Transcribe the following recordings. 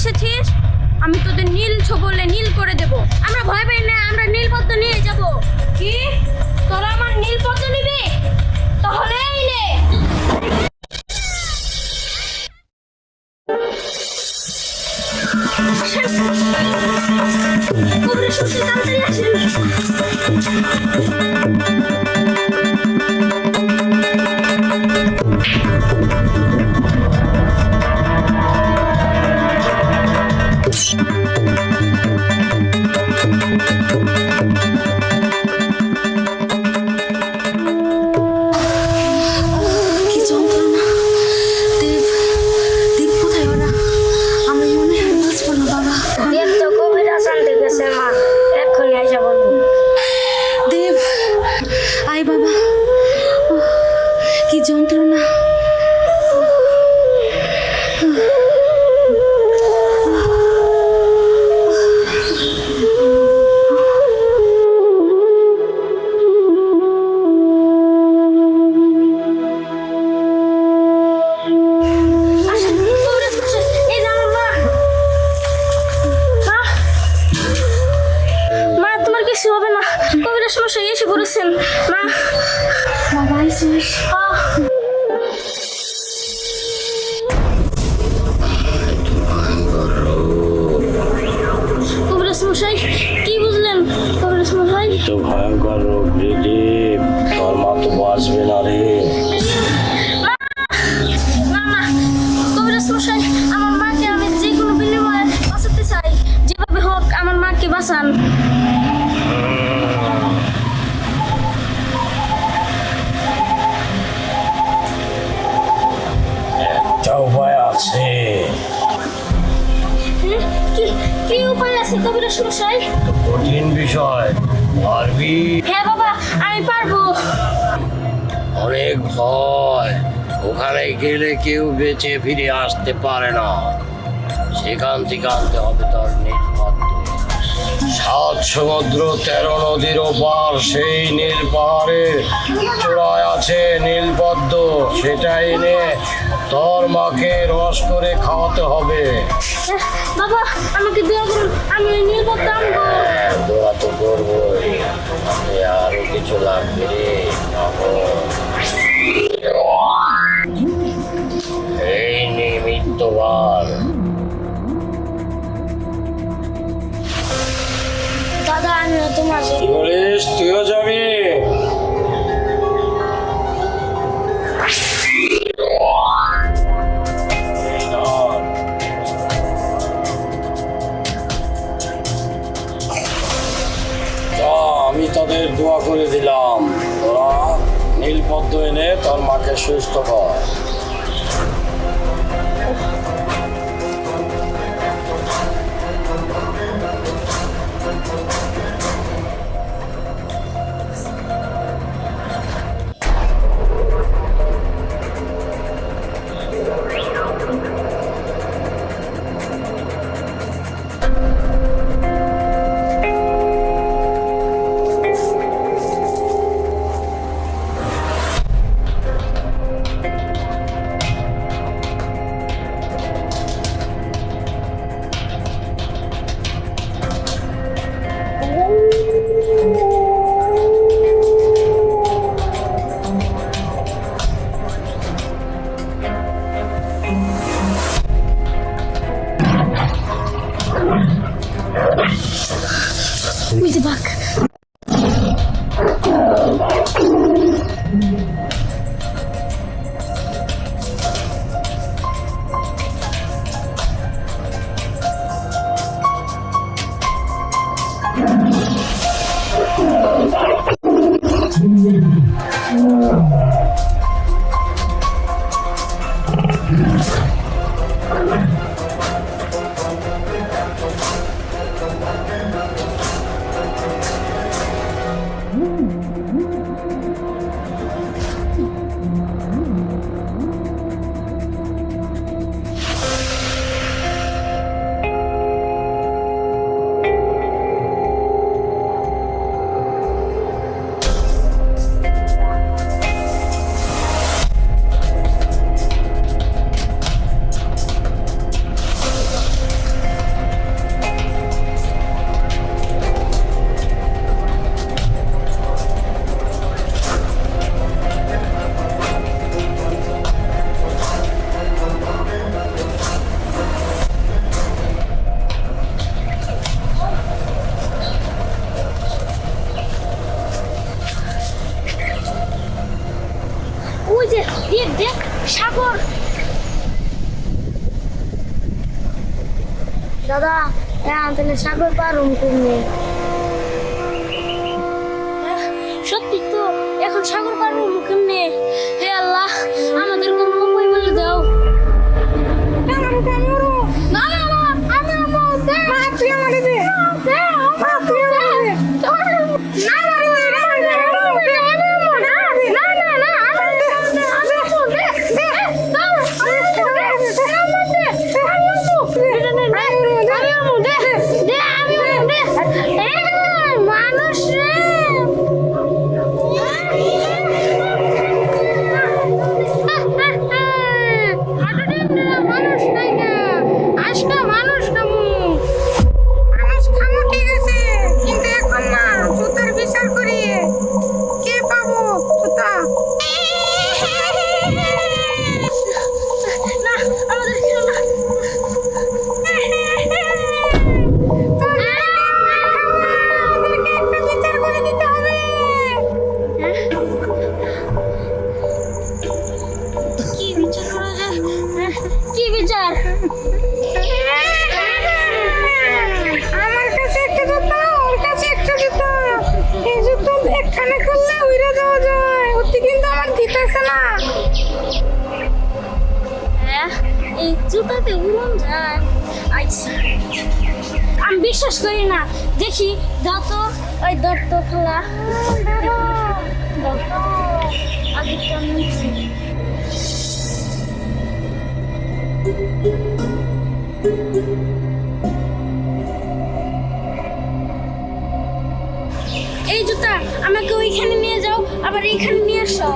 এসেছিস? আমি তোদের নীল বললে নীল করে দেব। আমরা ভয় পাই না, আমরা নীলপদ্ম নিয়ে যাব। কি তোরা আমার নীলপদ্ম নিবি? তাহলে এই নে। ওরে সুশীল, তাড়াতাড়ি আসেন। কি বুঝলেন কবিরাজ মশাই? তো ভয়ঙ্কর রোগ রে দেব, তোর মা তো বাঁচবে না রে। কবিরাজ মশাই, আমার মাকে আমি যে কোনো বিনিময়ে বাঁচাতে চাই। যেভাবে হোক আমার মাকে বাঁচান। একটা উপায় আছে। কি উপায় আছে কবিরাজ মশাই? কঠিন বিষয়, পারবি? হ্যাঁ বাবা, আমি পারবো। অনেক ভয়, ওখানে গেলে কেউ বেঁচে ফিরে আসতে পারে না। সেখান থেকে আনতে হবে তোর নীলপদ্ম। 7 সমুদ্র 13 নদীর ওপার সেই নীল পাহাড়ের চূড়ায় আছে নীলপদ্ম। সেটা এনে তোর মাকে রস করে খাওয়াতে হবে। বাবা, আমাকে দোয়া করুন, আমি ওই নীলপদ্ম আনবো। দোয়া তো করবোই, আরো কিছু লাগবে রে। এই নিমিত্তবান। দাদা, আমি তোমার কি বলিস? তুইও যাবি? আমি তাদের দোয়া করে দিলাম, তোরা নীলপদ্ম এনে তোর মাকে সুস্থ কর। We'll be back. সাগর। দাদা হ্যাঁ তাহলে সাগর পারুম তুমি। সত্যি তো এখন সাগর পারুম কেমনে? হে আল্লাহ আমাদের কোনো উপায় বলে দাও। না না না আমি তুই আমারে দে। তুই আমারে দে। না কি বিচার? আমার কাছে একটা জুতা, ওর কাছে একটা জুতা। এই জুতো একখানে করলে উইরা যাওয়া যায়। ওটি কিন্তু আমার দিতেছে না। হ্যাঁ এই জুতাতে উড়ন যায়। আচ্ছা আমি বিশ্বাস করি না। দেখি দাও তো ওই দত্ত খেলা আগেরটা নিচ্ছি। এই জুতা আমাকে ওইখানে নিয়ে যাও, আবার এইখানে নিয়ে আসো।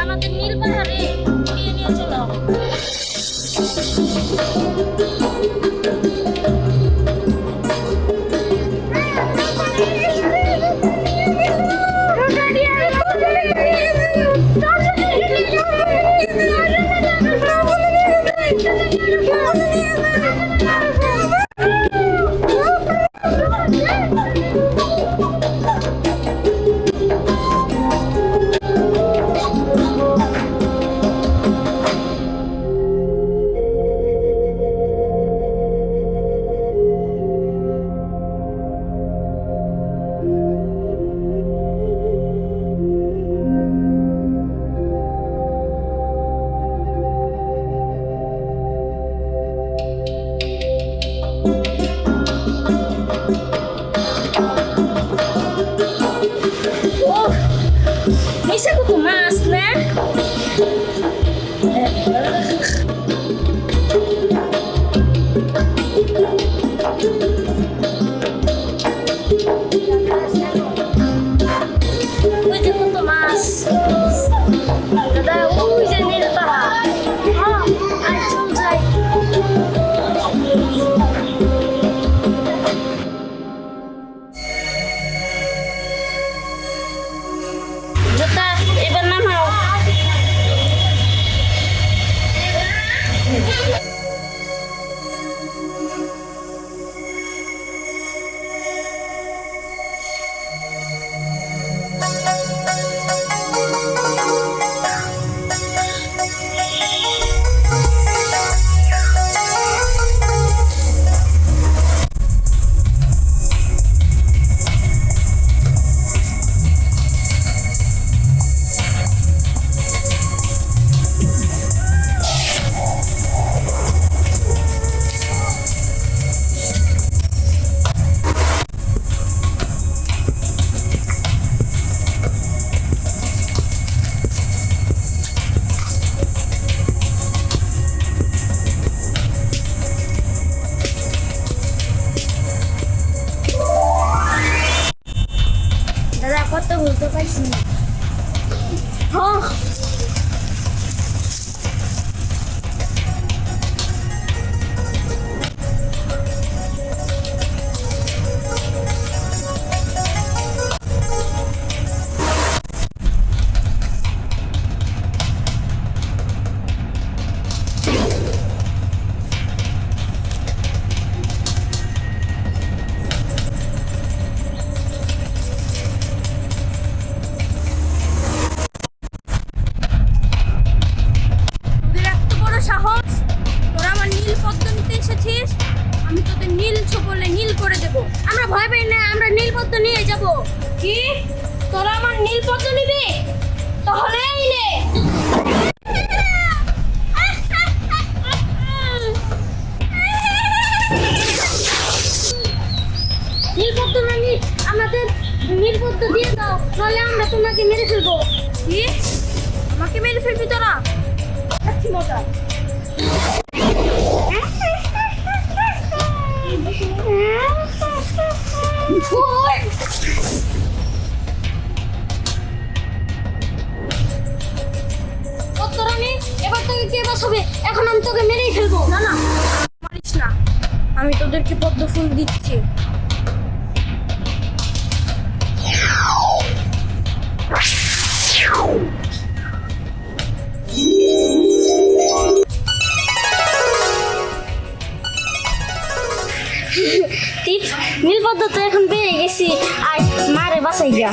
আমাদের নীল পাহাড়ে নিয়ে নিয়ে চলো। Bisa ko tumaas na. Pwede ko tumaas. Dada, uy, dyan nila pa. Ay, chumsay. Jota, iban naman. গেছি। হ্যাঁ তোদের এত বড় সাহস, তোরা আমার নীল পদ্ম নিতে এসেছিস। আমি তোদের নীল বলে নীল করে দেব। আমরা ভয় পাই না, আমরা নীল পদ্ম নিয়ে যাব। কি তোরা আমার নীল পদ্ম নিবি? তাহলে এই নে। নীল পদ্ম না নি, আমাদের নীল পদ্ম দিয়ে দাও, নাহলে আমরা তোমাকে মেরে ফেলবো। কি আমাকে মেরে ফেলবি তোরা? খাচ্ছি মজা। পদ্মরানী, এবার তোকে কে বাঁচাবে? এখন আমি তোকে মেরেই ফেলবো। না না, মারিস না, আমি তোদেরকে পদ্ম ফুল দিচ্ছি। নীল পদ্ম তো এখন পেয়ে গেছি, আর মারে বাঁচাই গা।